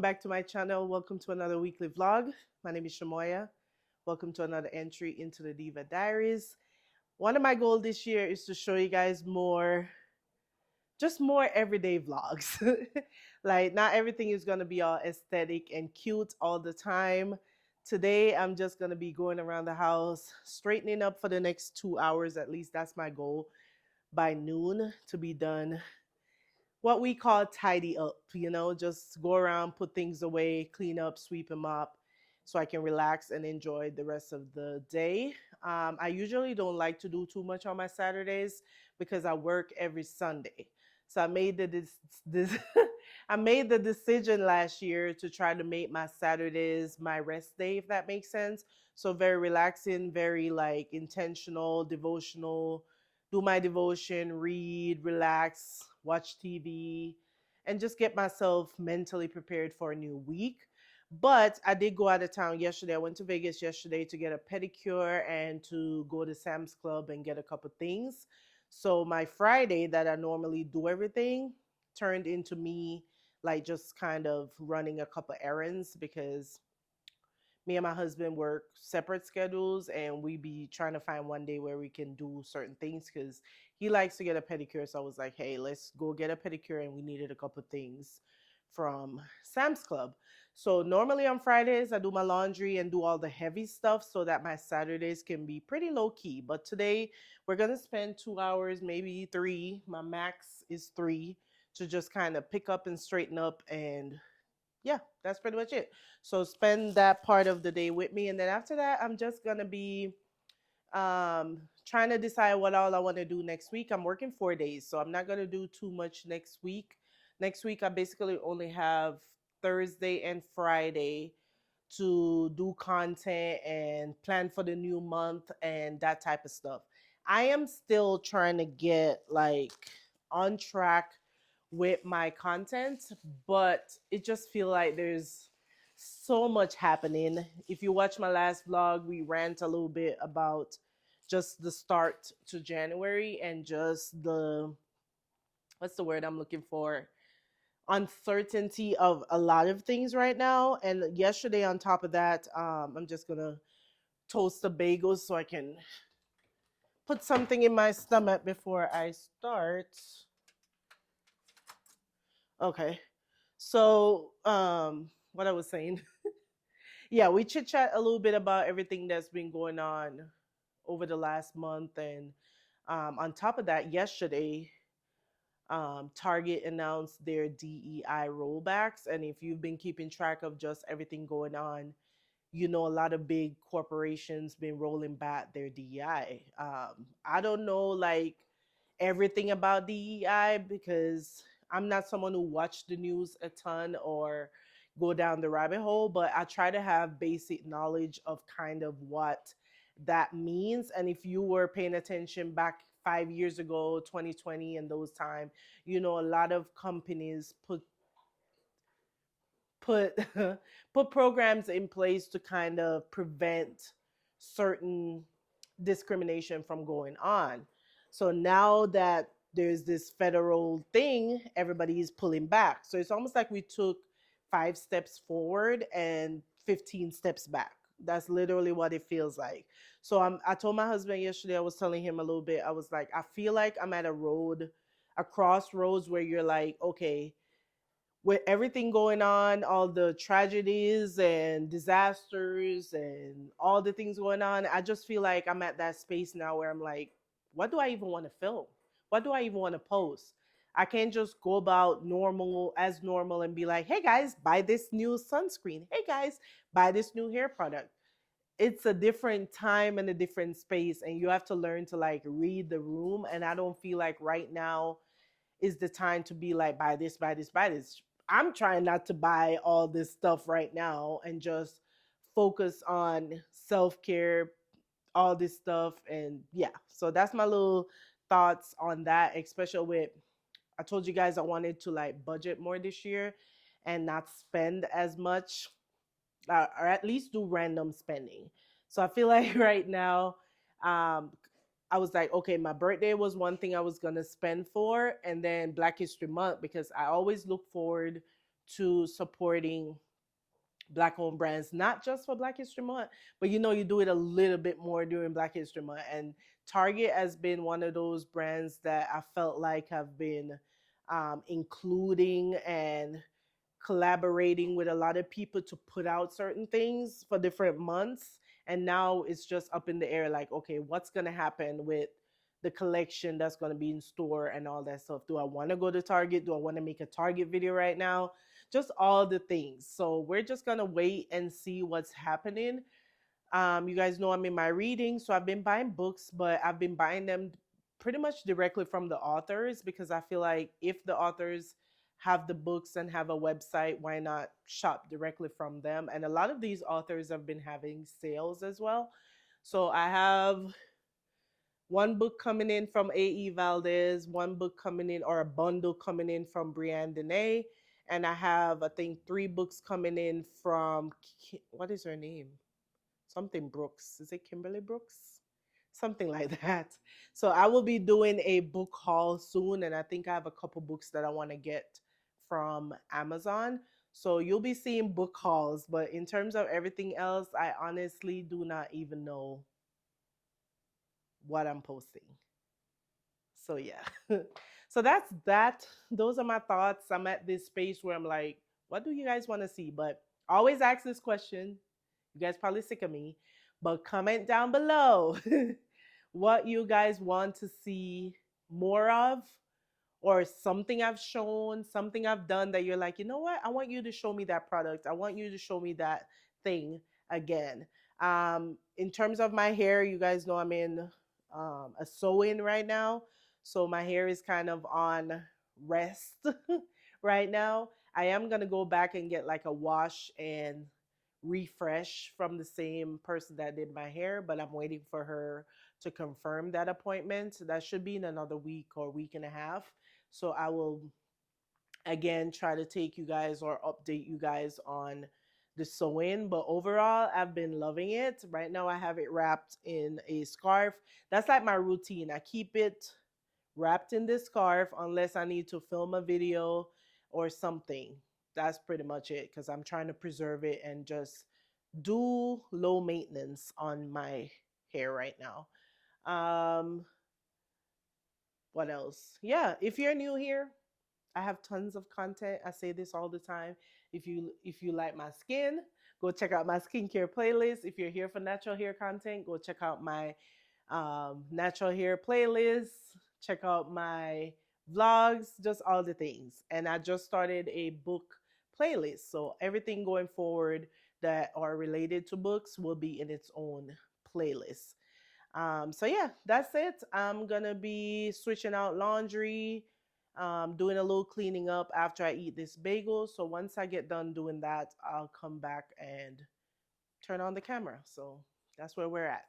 Back to my channel. Welcome to another weekly vlog. My name is Shamoya. Welcome to another entry into the Diva Diaries. One of my goals this year is to show you guys more everyday vlogs. Like, not everything is going to be all aesthetic and cute all the time. Today, I'm just going to be going around the house, straightening up for the next 2 hours. At least that's my goal, by noon, to be done what we call tidy up, just go around, put things away, clean up, sweep them up so I can relax and enjoy the rest of the day. I usually don't like to do too much on my Saturdays because I work every Sunday. So this I made the decision last year to try to make my Saturdays my rest day, if that makes sense. So very relaxing, very like intentional, devotional, do my devotion, read, relax, watch TV, and just get myself mentally prepared for a new week. But I did go out of town yesterday. I went to Vegas yesterday to get a pedicure and to go to Sam's Club and get a couple things. So my Friday that I normally do everything turned into me like just kind of running a couple errands because me and my husband work separate schedules and we be trying to find one day where we can do certain things because he likes to get a pedicure. So I was like, hey, let's go get a pedicure, and we needed a couple things from Sam's Club. So normally on Fridays I do my laundry and do all the heavy stuff so that my Saturdays can be pretty low key. But today we're gonna spend 2 hours, maybe three. My max is three, to just kind of pick up and straighten up, and yeah, that's pretty much it. So spend that part of the day with me, and then after that, I'm just gonna be trying to decide what all I want to do next week. I'm working 4 days, so I'm not gonna do too much next week. Next week, I basically only have Thursday and Friday to do content and plan for the new month and that type of stuff. I am still trying to get like on track with my content, but it just feel like there's so much happening. If you watch my last vlog, we rant a little bit about just the start to January and just the, what's the word I'm looking for, uncertainty of a lot of things right now. And yesterday on top of that, I'm just gonna toast a bagel so I can put something in my stomach before I start. Okay. So, what I was saying, yeah, we chit chat a little bit about everything that's been going on over the last month, and on top of that, yesterday, Target announced their DEI rollbacks, and if you've been keeping track of just everything going on, a lot of big corporations been rolling back their DEI. I don't know like everything about DEI because I'm not someone who watched the news a ton or go down the rabbit hole, but I try to have basic knowledge of kind of what that means. And if you were paying attention back 5 years ago, 2020 and those time, a lot of companies put put programs in place to kind of prevent certain discrimination from going on. So now that there's this federal thing, everybody is pulling back. So it's almost like we took 5 steps forward and 15 steps back. That's literally what it feels like. So I told my husband yesterday, I was telling him a little bit, I was like, I feel like I'm at a crossroads where you're like, okay, with everything going on, all the tragedies and disasters and all the things going on, I just feel like I'm at that space now where I'm like, what do I even want to film? What do I even want to post? I can't just go about normal and be like, hey guys, buy this new sunscreen. Hey guys, buy this new hair product. It's a different time and a different space, and you have to learn to like read the room. And I don't feel like right now is the time to be like, buy this, buy this, buy this. I'm trying not to buy all this stuff right now and just focus on self care, all this stuff. And yeah, so that's my little thoughts on that, especially with, I told you guys I wanted to like budget more this year and not spend as much, or at least do random spending. So I feel like right now, um, I was like, okay, my birthday was one thing I was gonna spend for, and then Black History Month, because I always look forward to supporting Black owned brands, not just for Black History Month, but you do it a little bit more during Black History Month. And Target has been one of those brands that I felt like have been including and collaborating with a lot of people to put out certain things for different months. And now it's just up in the air, like, okay, what's going to happen with the collection that's going to be in store and all that stuff? Do I want to go to Target? Do I want to make a Target video right now? Just all the things. So we're just going to wait and see what's happening. You guys know I'm in my reading, so I've been buying books, but I've been buying them pretty much directly from the authors, because I feel like if the authors have the books and have a website, why not shop directly from them? And a lot of these authors have been having sales as well. So I have one book coming in from A.E. Valdez, one book coming in, or a bundle coming in from Brianne Deney, and I have, I think, 3 books coming in from, what is her name? Something Brooks. Is it Kimberly Brooks? Something like that. So I will be doing a book haul soon, and I think I have a couple books that I want to get from Amazon. So you'll be seeing book hauls, but in terms of everything else, I honestly do not even know what I'm posting. So yeah. So that's that. Those are my thoughts. I'm at this space where I'm like, what do you guys want to see? But I always ask this question. You guys probably sick of me, but comment down below what you guys want to see more of, or something I've shown, something I've done that you're like, you know what? I want you to show me that product. I want you to show me that thing again. In terms of my hair, you guys know I'm in a sew-in right now. So my hair is kind of on rest right now. I am going to go back and get like a wash and refresh from the same person that did my hair, but I'm waiting for her to confirm that appointment. That should be in another week or week and a half. So I will again try to take you guys or update you guys on the sew-in. But overall, I've been loving it. Right now I have it wrapped in a scarf. That's like my routine. I keep it wrapped in this scarf unless I need to film a video or something. That's pretty much it, because I'm trying to preserve it and just do low maintenance on my hair right now. What else? Yeah, if you're new here, I have tons of content. I say this all the time. If you like my skin, go check out my skincare playlist. If you're here for natural hair content, go check out my natural hair playlist. Check out my vlogs, just all the things. And I just started a book playlist. So everything going forward that are related to books will be in its own playlist. So yeah, that's it. I'm gonna be switching out laundry, doing a little cleaning up after I eat this bagel. So once I get done doing that, I'll come back and turn on the camera. So that's where we're at.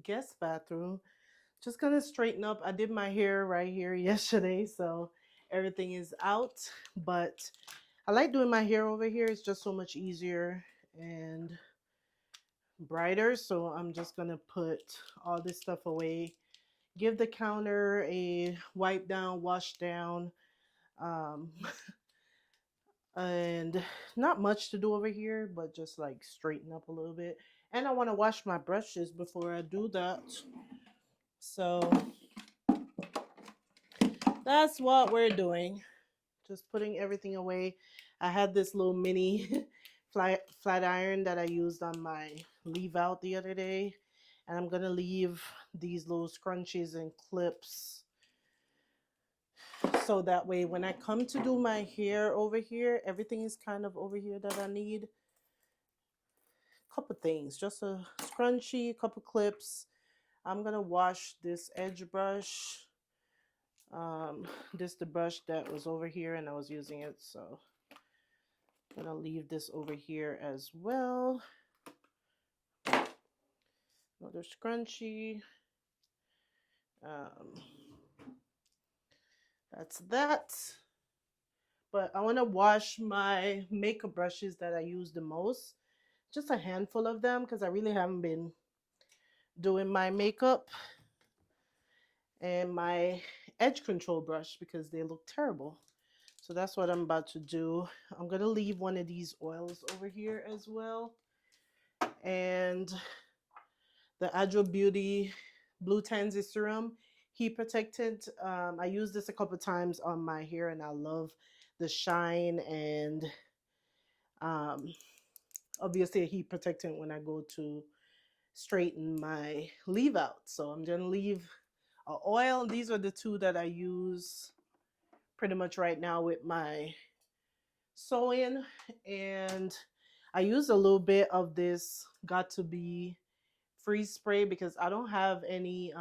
guest bathroom. Just gonna straighten up. I did my hair right here yesterday, so everything is out. But I like doing my hair over here. It's just so much easier and brighter. So I'm just gonna put all this stuff away. Give the counter a wipe down, wash down. Um, and not much to do over here, but just like straighten up a little bit. And I want to wash my brushes before I do that. So that's what we're doing. Just putting everything away. I had this little mini flat iron that I used on my leave out the other day. And I'm going to leave these little scrunchies and clips. So that way when I come to do my hair over here, everything is kind of over here that I need. Couple things, just a scrunchie, a couple clips. I'm gonna wash this edge brush. This the brush that was over here and I was using it, so I'm gonna leave this over here as well. Another scrunchie. That's that. But I want to wash my makeup brushes that I use the most. Just a handful of them because I really haven't been doing my makeup. And my edge control brush because they look terrible. So that's what I'm about to do. I'm going to leave one of these oils over here as well. And the Adro Beauty Blue Tansy Serum Heat Protectant. I used this a couple times on my hair and I love the shine and obviously a heat protectant when I go to straighten my leave out. So I'm going to leave oil. These are the two that I use pretty much right now with my sewing. And I use a little bit of this Got to Be freeze spray because I don't have any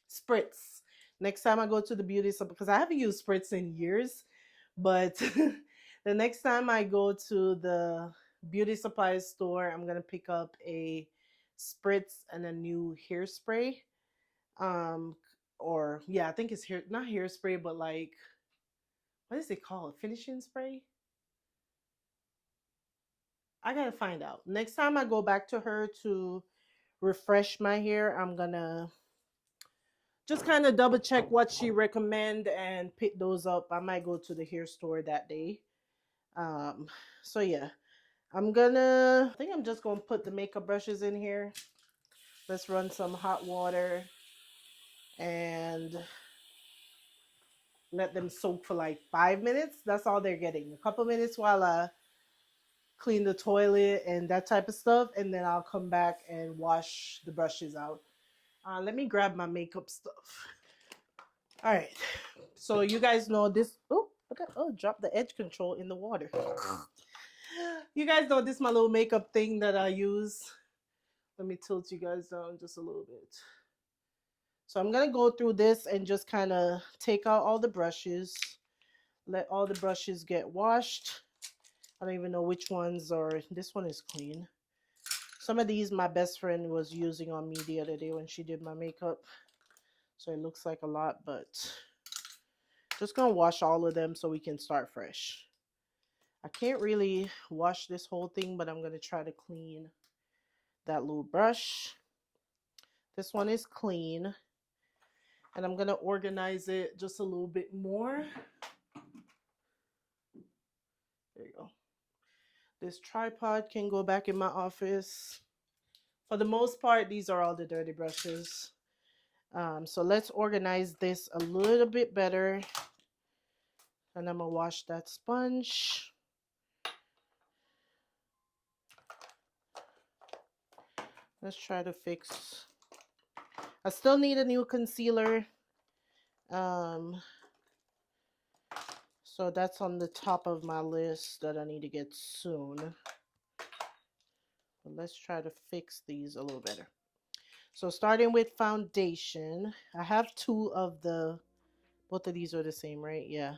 spritz. Next time I go to the beauty supply, because I haven't used spritz in years, but the next time I go to the beauty supply store, I'm gonna pick up a spritz and a new hairspray. Or yeah, I think it's hair, not hairspray, but like, what is it called? Finishing spray? I gotta find out. Next time I go back to her to refresh my hair, I'm gonna just kind of double check what she recommend and pick those up. I might go to the hair store that day. Um, so yeah, I think I'm just gonna put the makeup brushes in here. Let's run some hot water and let them soak for like 5 minutes. That's all they're getting. A couple minutes while I clean the toilet and that type of stuff, and then I'll come back and wash the brushes out. Let me grab my makeup stuff. All right, so you guys know this. Oh, look at, oh, drop the edge control in the water. You guys know this is my little makeup thing that I use. Let me tilt you guys down just a little bit. So I'm gonna go through this and just kind of take out all the brushes. Let all the brushes get washed. I don't even know which ones are. This one is clean. Some of these my best friend was using on me the other day when she did my makeup. So it looks like a lot, but just gonna wash all of them so we can start fresh. I can't really wash this whole thing, but I'm gonna try to clean that little brush. This one is clean. And I'm gonna organize it just a little bit more. There you go. This tripod can go back in my office. For the most part, these are all the dirty brushes. So let's organize this a little bit better. And I'm gonna wash that sponge. Let's try to fix. I still need a new concealer. So that's on the top of my list that I need to get soon. But let's try to fix these a little better. So starting with foundation, I have two of the, both of these are the same, right? Yeah.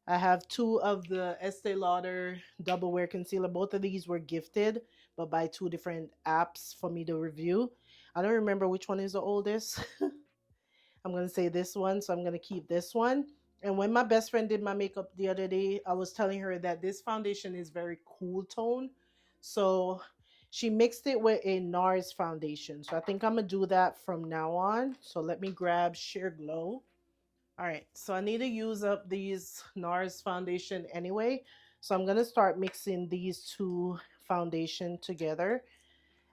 I have two of the Estee Lauder Double Wear Concealer. Both of these were gifted, but by two different apps for me to review. I don't remember which one is the oldest. I'm going to say this one, so I'm going to keep this one. And when my best friend did my makeup the other day, I was telling her that this foundation is very cool tone. So she mixed it with a NARS foundation. So I think I'm going to do that from now on. So let me grab Sheer Glow. All right, so I need to use up these NARS foundation anyway. So I'm going to start mixing these two foundation together.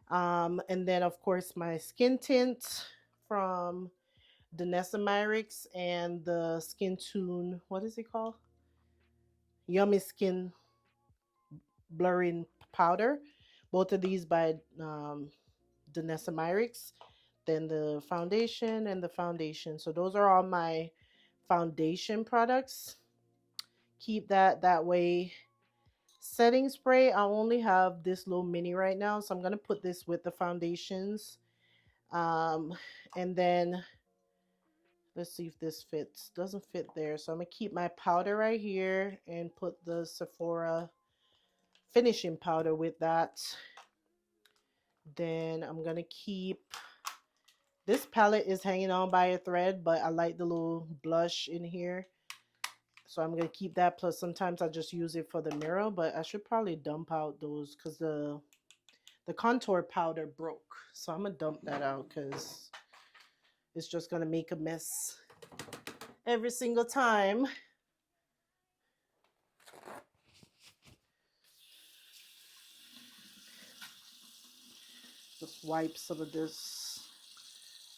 And then, of course, my skin tint from the Nessamyrix and the Skin Tune, what is it called? Yummy Skin Blurring Powder. Both of these by the Nessamyrix. Then the foundation and the foundation. So those are all my foundation products. Keep that way. Setting spray, I only have this little mini right now, so I'm going to put this with the foundations. And then let's see if this fits. Doesn't fit there, so I'm going to keep my powder right here and put the Sephora finishing powder with that. Then I'm going to keep, this palette is hanging on by a thread, but I like the little blush in here. So I'm going to keep that. Plus, sometimes I just use it for the mirror, but I should probably dump out those because the contour powder broke. So I'm going to dump that out because it's just going to make a mess every single time. Just wipe some of this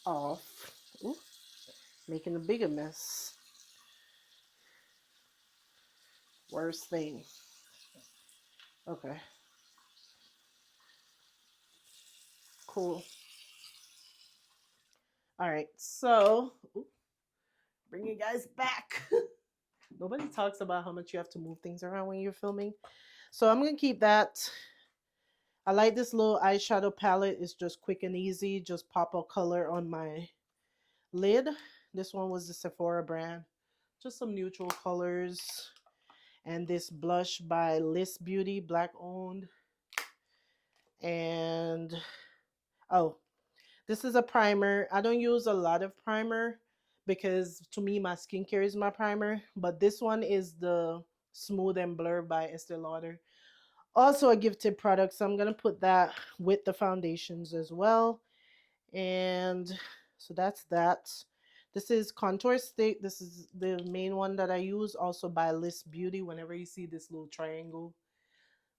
off. Ooh, making a bigger mess. Worst thing. Okay. Cool. All right. So, bring you guys back. Nobody talks about how much you have to move things around when you're filming. So I'm going to keep that. I like this little eyeshadow palette. It's just quick and easy. Just pop a color on my lid. This one was the Sephora brand. Just some neutral colors. And this blush by Liss Beauty, black owned. And oh, this is a primer. I don't use a lot of primer because to me my skincare is my primer. But this one is the Smooth and Blur by Estee Lauder. Also a gifted product, so I'm going to put that with the foundations as well. And so that's that. This is contour stick. This is the main one that I use, also by Liss Beauty. Whenever you see this little triangle,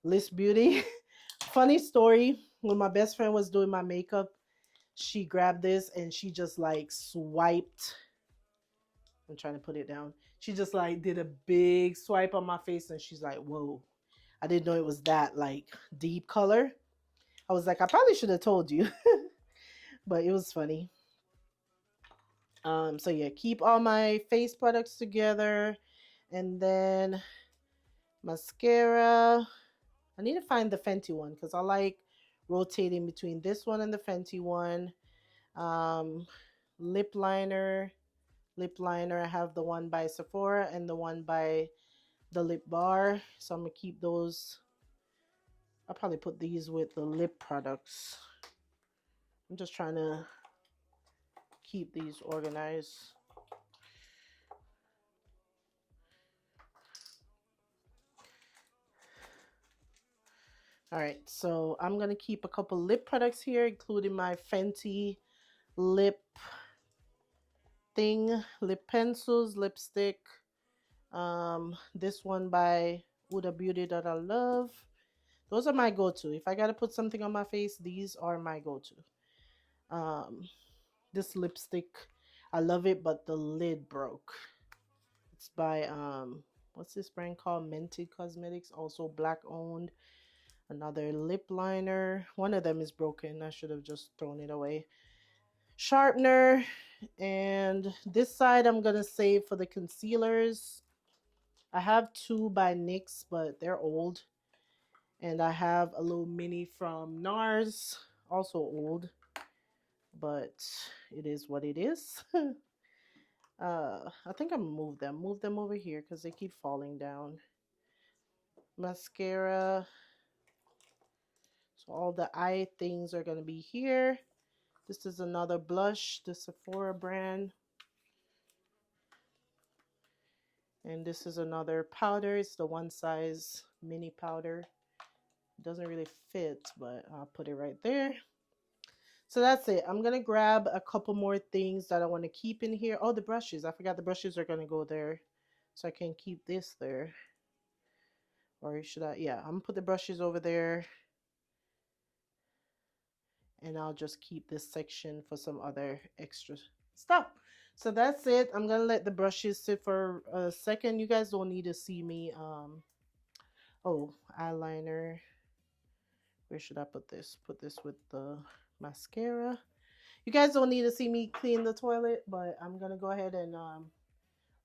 Liss Beauty. Funny story, when my best friend was doing my makeup, she grabbed this and she just like swiped. I'm trying to put it down. She just like did a big swipe on my face and she's like, whoa, I didn't know it was that like deep color. I was like, I probably should have told you. But it was funny. So yeah, keep all my face products together. And then mascara. I need to find the Fenty one because I like rotating between this one and the Fenty one. Um, lip liner. I have the one by Sephora and the one by the Lip Bar. So I'm going to keep those. I'll probably put these with the lip products. I'm just trying to keep these organized. All right, so I'm going to keep a couple lip products here, including my Fenty lip thing, lip pencils, lipstick. This one by Huda Beauty that I love. Those are my go-to. If I got to put something on my face, these are my go-to. This lipstick, I love it, but the lid broke. It's by, what's this brand called? Mented Cosmetics, also black owned. Another lip liner. One of them is broken. I should have just thrown it away. Sharpener. And this side I'm going to save for the concealers. I have two by NYX, but they're old. And I have a little mini from NARS, also old. But it is what it is. I think I'm gonna move them over here because they keep falling down. Mascara. So all the eye things are gonna be here. This is another blush, the Sephora brand. And this is another powder. It's the one size mini powder. It doesn't really fit, but I'll put it right there. So that's it. I'm going to grab a couple more things that I want to keep in here. Oh, the brushes. I forgot the brushes are going to go there. So I can keep this there. Or should I? Yeah, I'm going to put the brushes over there. And I'll just keep this section for some other extra stuff. So that's it. I'm going to let the brushes sit for a second. You guys don't need to see me. Oh, eyeliner. Where should I put this? Put this with the mascara. You guys don't need to see me clean the toilet, but I'm going to go ahead and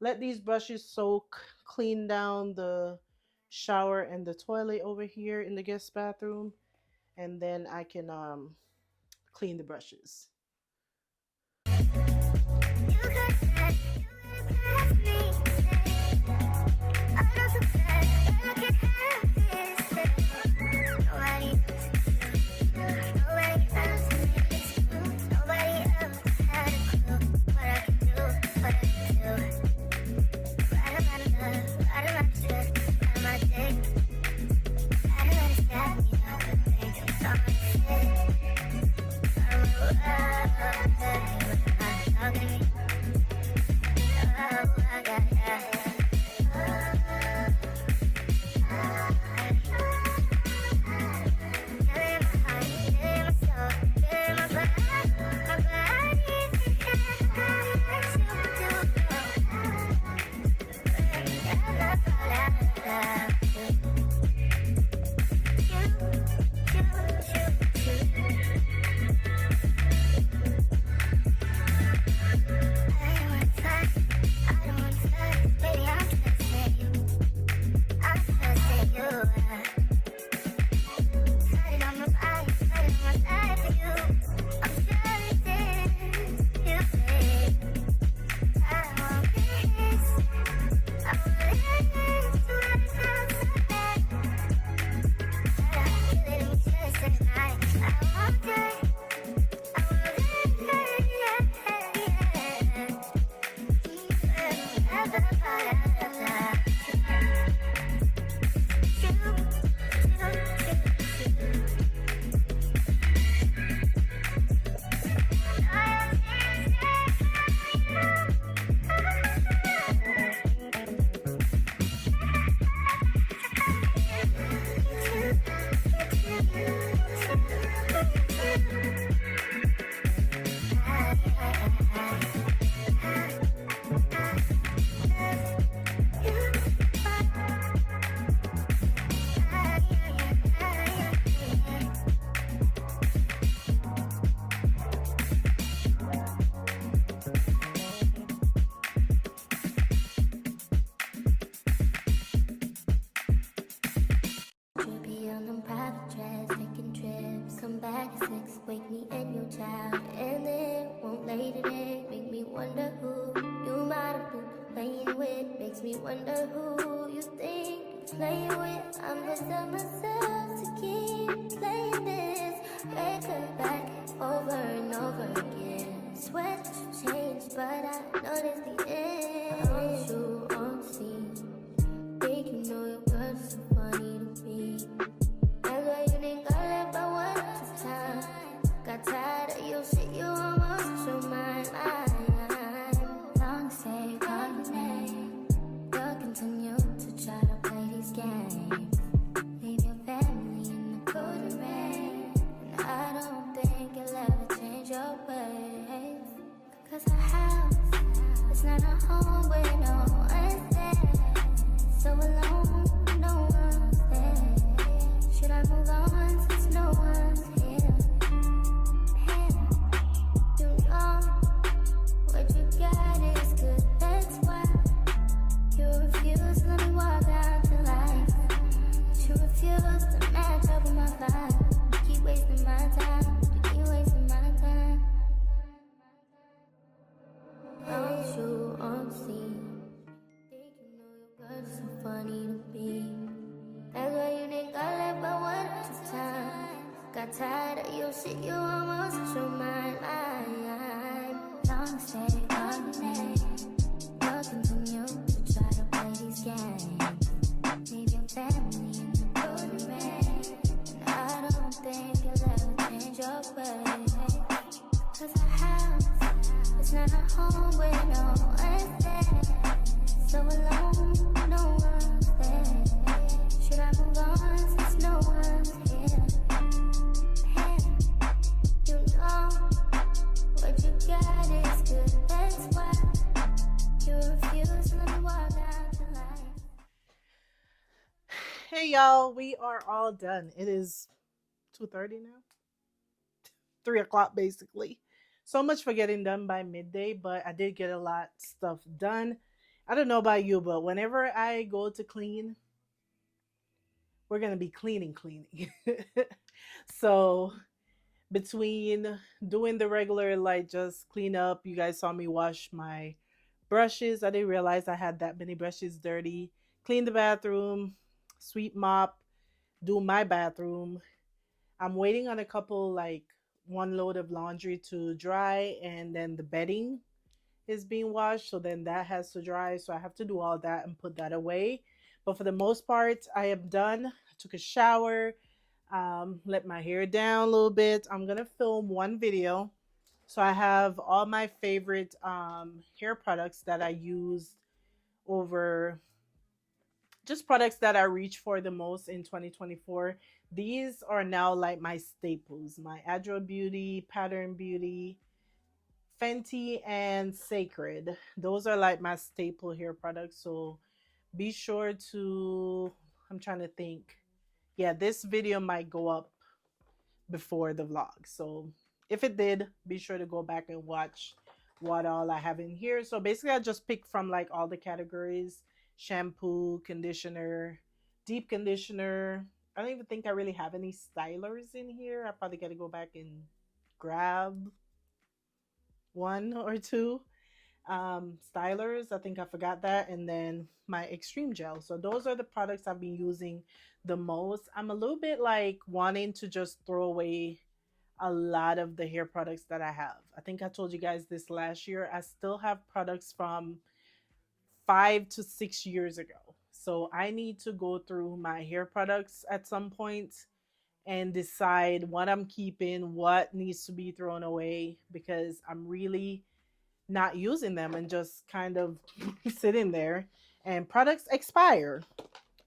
let these brushes soak, clean down the shower and the toilet over here in the guest bathroom. And then I can clean the brushes. Wonder who you think you're playing with. I'm just telling myself to keep playing this record back over and over again. Swear that you changed, but I noticed the end. Aren't you on the scene? Think you know your words so funny to me. That's why you didn't go left by one this time. Got tired of your shit, you almost your mind. Long say, call your name. Continue to try to play these games. Leave your family in the cold rain. And I don't think you'll ever change your ways. Cause a house is not a home where no one's there. So alone, no one's there. Should I move on since no one's here? You know what you got is good, that's why. You refuse to let me walk out to life. You refuse to match up with my vibe. You keep wasting my time. You keep wasting my time. Don't you See you almost through my life. Long stay, long day. You'll continue to try to play these games. Leave your family in the pouring rain. And I don't think you'll ever change your ways. Cause a house is not a home where no one's there. So alone, no one's there. Should I move on since no one's here? Hey, you know what you got is good, that's why you refuse to let me walk out your life. Hey y'all, we are all done. It is 2:30 now. 3 o'clock basically. So much for getting done by midday, but I did get a lot stuff done. I don't know about you, but whenever I go to clean, we're gonna be cleaning. So between doing the regular like just clean up, you guys saw me wash my brushes. I didn't realize I had that many brushes dirty. Clean the bathroom, sweep mop, do my bathroom. I'm waiting on a couple like one load of laundry to dry, and then the bedding is being washed, so then that has to dry, so I have to do all that and put that away. But for the most part, I am done. I took a shower, let my hair down a little bit. I'm gonna film one video. So I have all my favorite hair products that I used over, just products that I reach for the most in 2024. These are now like my staples: my Adro Beauty, Pattern Beauty, Fenty, and Sacred. Those are like my staple hair products. So be sure to, I'm trying to think. Yeah, this video might go up before the vlog. So if it did, be sure to go back and watch what all I have in here. So basically, I just picked from like all the categories: shampoo, conditioner, deep conditioner. I don't even think I really have any stylers in here. I probably got to go back and grab one or two stylers. I think I forgot that. And then my extreme gel. So those are the products I've been using the most. I'm a little bit like wanting to just throw away a lot of the hair products that I have. I think I told you guys this last year. I still have products from 5 to 6 years ago. So I need to go through my hair products at some point and decide what I'm keeping, what needs to be thrown away, because I'm really not using them and just kind of sitting there, and products expire.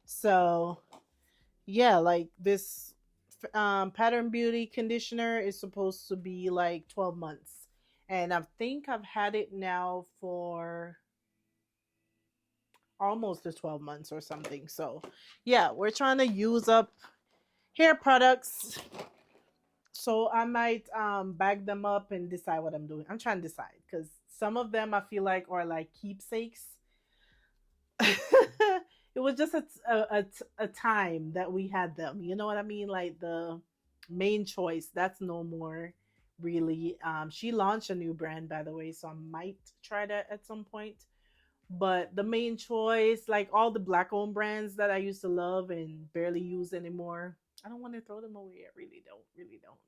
So yeah, like this Pattern Beauty conditioner is supposed to be like 12 months, and I think I've had it now for almost the 12 months or something. So yeah, we're trying to use up hair products. So I might bag them up and decide what I'm doing. I'm trying to decide because some of them I feel like are like keepsakes. It was just a time that we had them. You know what I mean? Like the main choice, that's no more really. She launched a new brand, by the way, so I might try that at some point. But the main choice, like all the black owned brands that I used to love and barely use anymore, I don't want to throw them away. I really don't.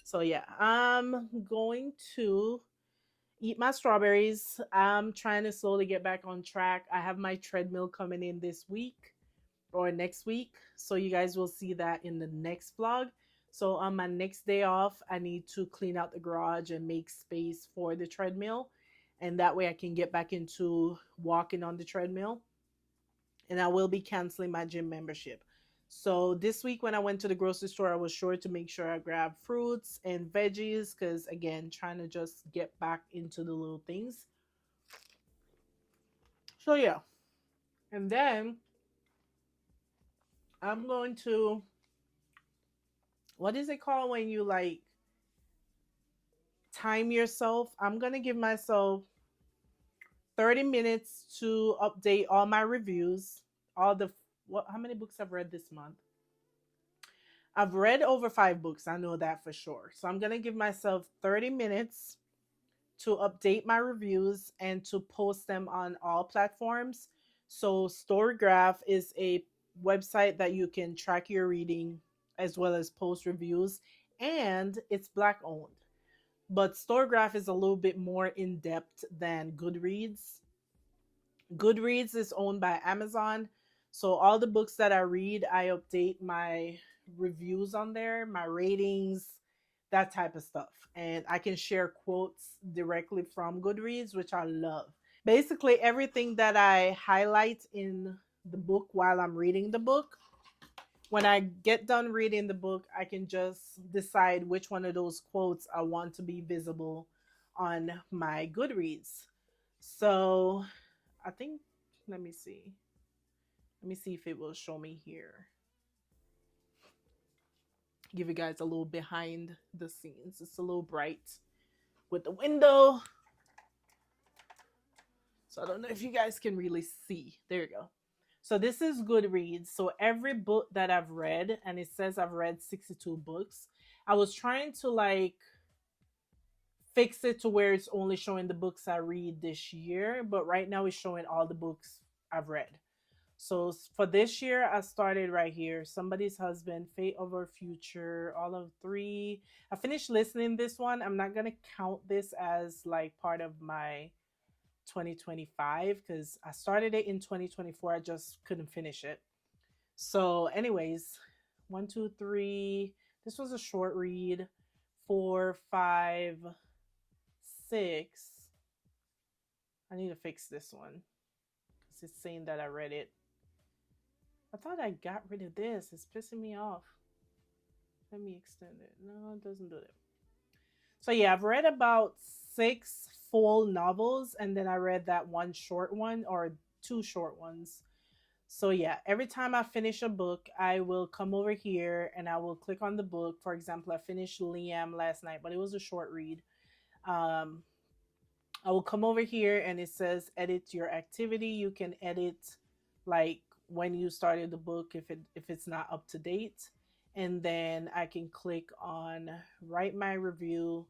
So yeah, I'm going to eat my strawberries. I'm trying to slowly get back on track. I have my treadmill coming in this week or next week. So you guys will see that in the next vlog. So on my next day off, I need to clean out the garage and make space for the treadmill. And that way I can get back into walking on the treadmill. And I will be canceling my gym membership. So this week when I went to the grocery store, I was sure to make sure I grabbed fruits and veggies because, again, trying to just get back into the little things. So yeah. And then I'm going to, what is it called when you like time yourself? I'm going to give myself 30 minutes to update all my reviews, all the, what, how many books I've read this month. I've read over 5 books. I know that for sure. So I'm going to give myself 30 minutes to update my reviews and to post them on all platforms. So Storygraph is a website that you can track your reading as well as post reviews. and it's Black owned. But Storegraph is a little bit more in depth than Goodreads. Goodreads is owned by Amazon. So all the books that I read, I update my reviews on there, my ratings, that type of stuff. And I can share quotes directly from Goodreads, which I love. Basically, everything that I highlight in the book while I'm reading the book, when I get done reading the book, I can just decide which one of those quotes I want to be visible on my Goodreads. So I think, let me see. Let me see if it will show me here. Give you guys a little behind the scenes. It's a little bright with the window. So I don't know if you guys can really see. There you go. So this is Goodreads. So every book that I've read, and it says I've read 62 books. I was trying to like fix it to where it's only showing the books I read this year, but right now it's showing all the books I've read. So for this year, I started right here. Somebody's Husband, Fate of Our Future, all of three. I finished listening this one. I'm not gonna count this as like part of my 2025 because I started it in 2024. I just couldn't finish it. So, anyways, one, two, three. This was a short read. Four, five, six. I need to fix this one because it's saying that I read it. I thought I got rid of this. It's pissing me off. Let me extend it. No, it doesn't do it. So yeah, I've read about six full novels, and then I read that one short one or two short ones. So yeah, every time I finish a book, I will come over here and I will click on the book. For example, I finished Liam last night, but it was a short read. Um, I will come over here and it says edit your activity. You can edit like when you started the book if it's not up to date. And then I can click on write my review,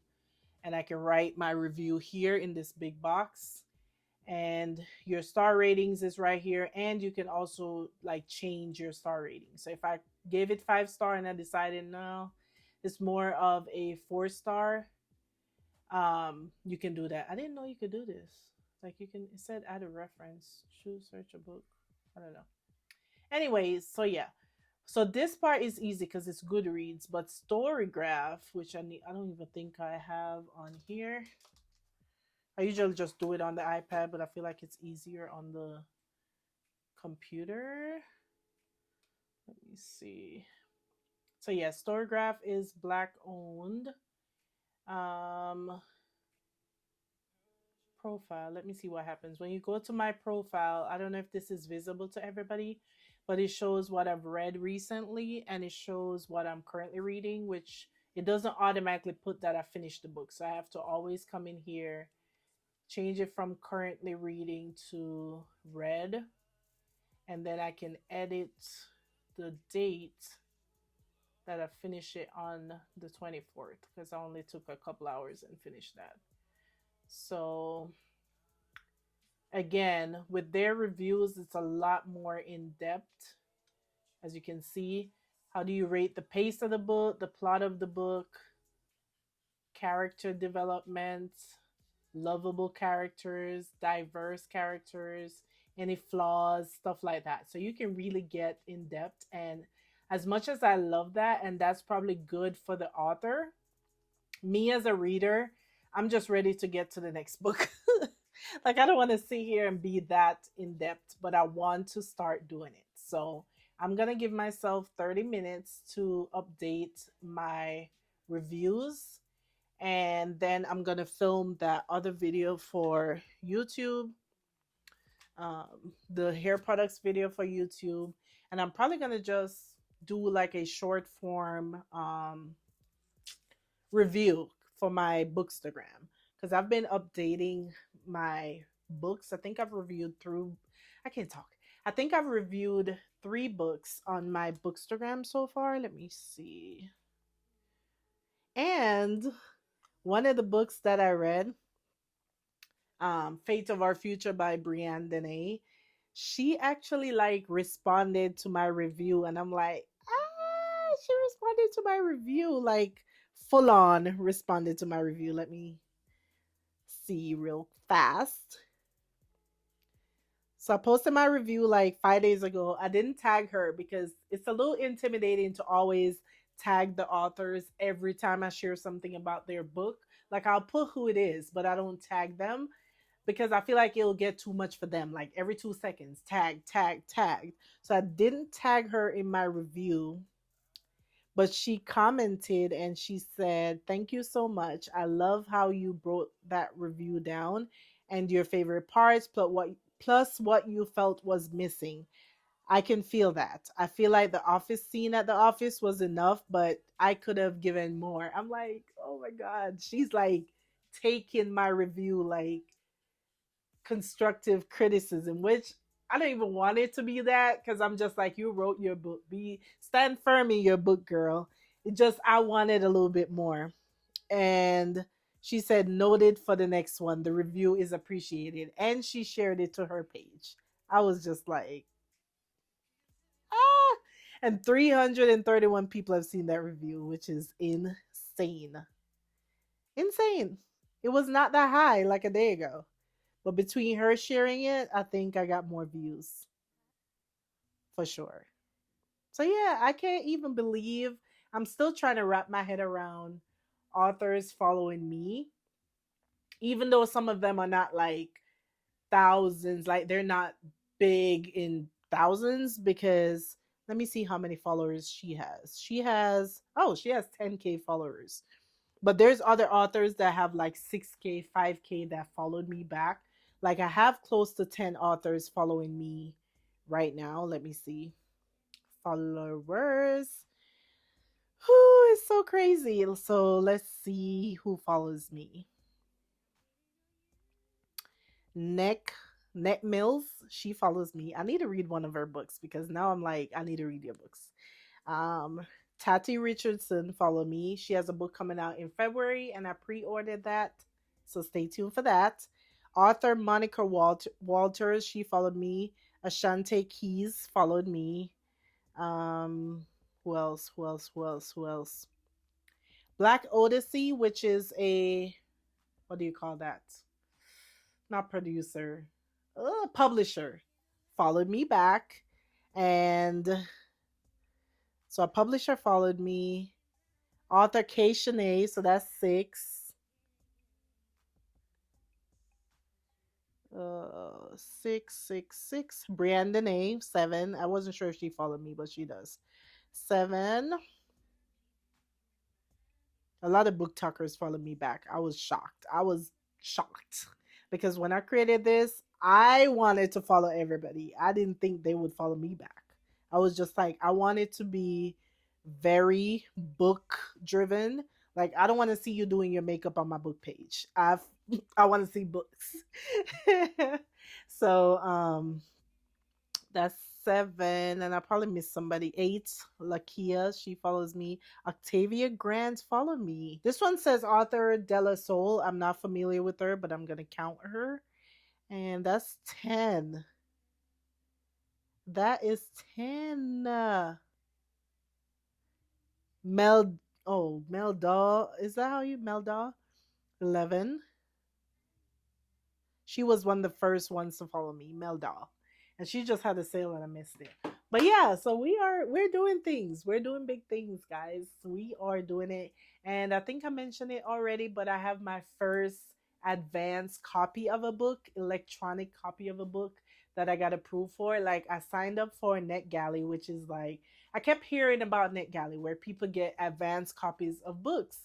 and I can write my review here in this big box. And your star ratings is right here, and you can also like change your star rating. So if I gave it 5 star and I decided no, it's more of a 4 star, you can do that. I didn't know you could do this. Like you can, it said add a reference, choose search a book. I don't know. Anyways, so yeah, so this part is easy because it's Goodreads, but Storygraph, which I don't even think I have on here. I usually just do it on the iPad, but I feel like it's easier on the computer. Let me see. So yeah, Storygraph is Black owned. Um, Profile. Let me see what happens when you go to my profile. I don't know if this is visible to everybody, but it shows what I've read recently and it shows what I'm currently reading, which it doesn't automatically put that I finished the book. So I have to always come in here, change it from currently reading to read, and then I can edit the date that I finish it on the 24th because I only took a couple hours and finished that. So again, with their reviews, it's a lot more in depth. As you can see, how do you rate the pace of the book, the plot of the book, character development, lovable characters, diverse characters, any flaws, stuff like that. So you can really get in depth. And as much as I love that, and that's probably good for the author, me as a reader, I'm just ready to get to the next book. Like, I don't want to sit here and be that in depth, but I want to start doing it. So I'm going to give myself 30 minutes to update my reviews, and then I'm gonna film that other video for YouTube, the hair products video for YouTube, and I'm probably gonna just do like a short form review for my Bookstagram because I've been updating my books. I think I've reviewed through. I can't talk. I think I've reviewed 3 books on my Bookstagram so far. Let me see. And one of the books that I read, Fate of Our Future by Brianne Deney, she actually like responded to my review, and I'm like, ah, she responded to my review like full on responded to my review. Let me see real fast. So I posted my review like 5 days ago. I didn't tag her because it's a little intimidating to always tag the authors every time I share something about their book. Like I'll put who it is, but I don't tag them because I feel like it'll get too much for them. Like every 2 seconds, tag, tag, tag. So I didn't tag her in my review, but she commented and she said, "Thank you so much. I love how you broke that review down and your favorite parts, plus what you felt was missing. I can feel that. I feel like the office scene at the office was enough, but I could have given more." I'm like, "Oh my god." She's like taking my review like constructive criticism, which I don't even want it to be that because I'm just like, you wrote your book. Be stand firm in your book, girl. It just I wanted a little bit more. And she said, noted for the next one. The review is appreciated. And she shared it to her page. I was just like, ah. And 331 people have seen that review, which is insane. Insane. It was not that high like a day ago. But between her sharing it, I think I got more views for sure. So yeah, I can't even believe I'm still trying to wrap my head around authors following me, even though some of them are not like thousands, like they're not big in thousands because let me see how many followers she has. She has 10K followers. But there's other authors that have like 6K, 5K that followed me back. Like I have close to 10 authors following me right now. Let me see. Followers. Whew, it's so crazy. So let's see who follows me. Neck Neck Mills, she follows me. I need to read one of her books because now I'm like, I need to read your books. Um, Tati Richardson follow me. She has a book coming out in February, and I pre-ordered that, so stay tuned for that. Author Monica Walters, she followed me. Ashante Keys followed me. Who else? Who else? Who else? Who else? Black Odyssey, which is a what do you call that? Not producer, publisher, followed me back, and so a publisher followed me. Author K Shanae, so that's six. Six, six, six. Brandon A, seven. I wasn't sure if she followed me, but she does. Seven. A lot of book talkers followed me back. I was shocked. I was shocked because when I created this, I wanted to follow everybody. I didn't think they would follow me back. I was just like, I wanted to be very book driven. Like, I don't want to see you doing your makeup on my book page. I want to see books. So, that's seven, and I probably missed somebody. Eight, Lakia, she follows me. Octavia Grant followed me. This one says author Della Soul. I'm not familiar with her, but I'm gonna count her. And that's 10. That is 10. Mel Meldaw. Is that how you Meldaw? 11. She was one of the first ones to follow me, Meldaw. And she just had a sale and I missed it. But yeah, so we're doing things. We're doing big things, guys. We are doing it. And I think I mentioned it already, but I have my first advanced copy of a book, electronic copy of a book that I got approved for. Like I signed up for NetGalley, which is like I kept hearing about NetGalley where people get advanced copies of books.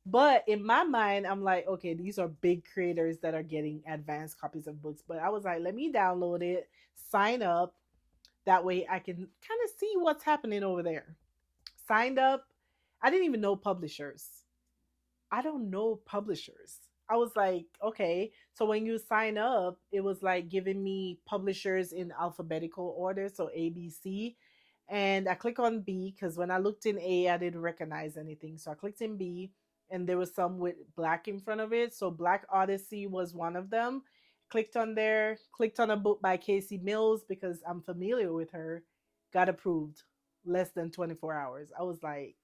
But in my mind, I'm like, okay, these are big creators that are getting advanced copies of books. But I was like, let me download it, sign up. That way I can kind of see what's happening over there. Signed up. I didn't even know publishers. I don't know publishers. I was like, okay. So when you sign up, it was like giving me publishers in alphabetical order, so A, B, C. And I click on B because when I looked in A, I didn't recognize anything. So I clicked in B, and there was some with black in front of it. So Black Odyssey was one of them. Clicked on there, clicked on a book by Casey Mills because I'm familiar with her. Got approved less than 24 hours. I was like,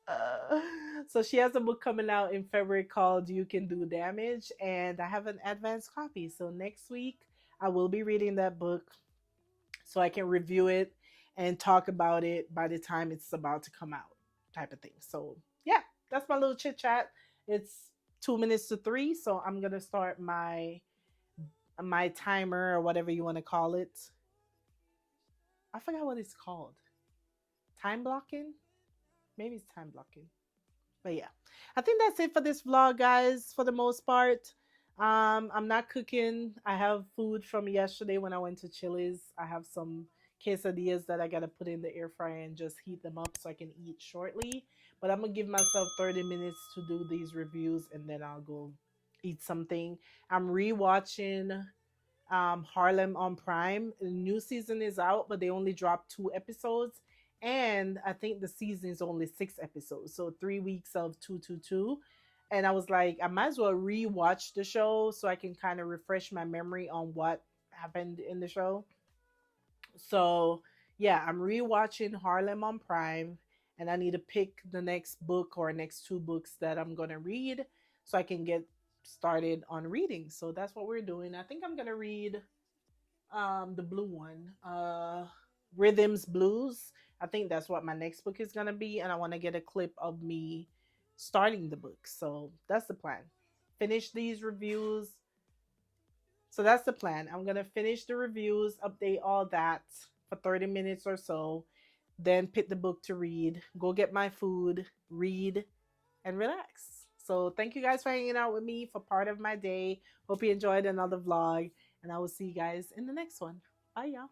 Uh, so she has a book coming out in February called You Can Do Damage, and I have an advanced copy. So next week I will be reading that book so I can review it and talk about it by the time it's about to come out, type of thing. So yeah, that's my little chit chat. It's 2 minutes to three, so I'm gonna start my timer or whatever you want to call it. I forgot what it's called. Time blocking? Maybe it's time blocking. But yeah, I think that's it for this vlog, guys, for the most part. I'm not cooking. I have food from yesterday when I went to Chili's. I have some quesadillas that I gotta put in the air fryer and just heat them up so I can eat shortly. But I'm gonna give myself 30 minutes to do these reviews and then I'll go eat something. I'm rewatching Harlem on Prime. The new season is out, but they only dropped 2 episodes. And I think the season is only 6 episodes. So 3 weeks of two. And I was like, I might as well rewatch the show so I can kind of refresh my memory on what happened in the show. So yeah, I'm rewatching Harlem on Prime, and I need to pick the next book or next 2 books that I'm gonna read so I can get started on reading. So that's what we're doing. I think I'm gonna read the blue one, Rhythms Blues. I think that's what my next book is gonna be, and I want to get a clip of me starting the book. So that's the plan. Finish these reviews. So that's the plan. I'm gonna finish the reviews, update all that for 30 minutes or so, then pick the book to read, go get my food, read, and relax. So thank you guys for hanging out with me for part of my day. Hope you enjoyed another vlog, and I will see you guys in the next one. Bye, y'all.